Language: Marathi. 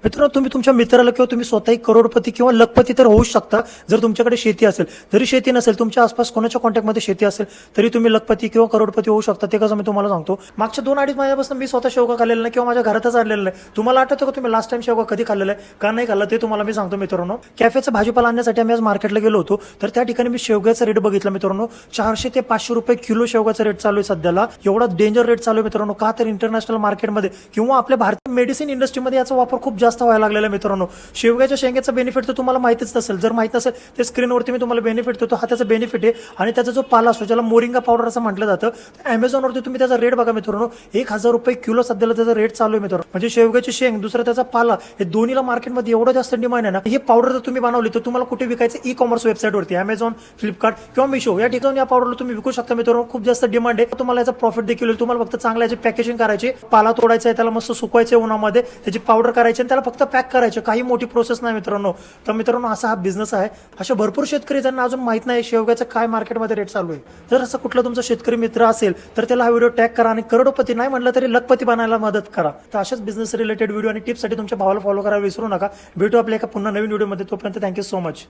मित्रांनो, तुम्ही तुमच्या मित्राला किंवा तुम्ही स्वतःही करोडपती किंवा लखपती तर होऊ शकता जर तुमच्याकडे शेती असेल. जरी शेती नसेल, तुमच्या आसपास कोणाच्या कॉन्टॅक्टमध्ये शेती असेल तरी तुम्ही लखपती किंवा करोडपती होऊ शकता. ते कसं मी तुम्हाला सांगतो. मागच्या 2-2.5 महिन्यापासून मी स्वतः शेवगा खाल्लेला नाही किंवा माझ्या घरातच आणलेलं नाही. तुम्हाला आठवतं का तुम्ही लास्ट टाइम शेवगा कधी खाल्लेला आहे का नाही खाल्ला ते तुम्हाला मी सांगतो. मित्रांनो, कॅफेचा भाजीपाला आणण्यासाठी आम्ही आज मार्केटला गेलो होतो. तर त्या ठिकाणी मी शेवग्याचा रेट बघितला. मित्रांनो, 400 ते 500 रुपये किलो शेवगाचा रेट चालू आहे सध्याला. एवढा डेंजर रेट चालू आहे मित्रांनो. का तर इंटरनॅशनल मार्केटमध्ये किंवा आपल्या भारतीय मेडिसिन इंडस्ट्रीमध्ये याचा वापर खूप जास्त व्हायला लागलेला आहे. मित्रांनो, शेवग्याच्या शेंगाचा बेनिफिट तर तुम्हाला माहितीच नसेल. जर माहित नसेल ते स्क्रीनवरती मी तुम्हाला बेनिफिट देतो. हा त्याचा बेनिफिट आहे. आणि त्याचा जो पाला असतो ज्याला मोरिंगा पावडर असं म्हटलं जातं, अमेझॉनवरती तुम्ही त्याचा रेट बघा मित्रांनो. 1000 रुपये किलो सध्याला त्याचा रेट चालू आहे मित्रांनो. म्हणजे शेवग्याची शेंग दुसरा त्याचा पाला हे दोन्हीला मार्केटमध्ये एवढं जास्त डिमांड आहे ना. हे पावडर जर तुम्ही बनवली तर तुम्हाला कुठे विकायचं, ई कॉमर्स वेबसाईटवरती अमेझॉन, फ्लिपकार्ट किंवा मिशो या ठिकाणी या पावडरला तुम्ही विकू शकता मित्रांनो. खूप जास्त डिमांड आहे. तुम्हाला याचा प्रॉफिट देखील होईल. तुम्हाला फक्त चांगल्या याची पॅकेजिंग करायची, पाला तोडायचा आहे, त्याला मस्त सुकवायचे उन्हामध्ये, त्याची पावडर करायची आणि त्याला फक्त पॅक करायचे. काही मोठी प्रोसेस नाही मित्रांनो. तर मित्रांनो, असा हा बिझनेस आहे. अशा भरपूर शेतकरी ज्यांना अजून माहित नाही शेवग्याचं काय मार्केटमध्ये रेट चालू आहे. जर असं कुठला तुमचा शेतकरी मित्र असेल तर त्याला हा व्हिडिओ टॅग करा आणि करोडपती नाही म्हटलं तरी लखपती बनायला मदत करा. तर अशाच बिझनेस रिलेटेड व्हिडिओ आणि टिप्ससाठी तुमच्या भावाला फॉलो करायला विसरू नका. भेटू आपल्या एका पुन्हा नवीन व्हिडिओमध्ये. तोपर्यंत थँक्यू सो मच.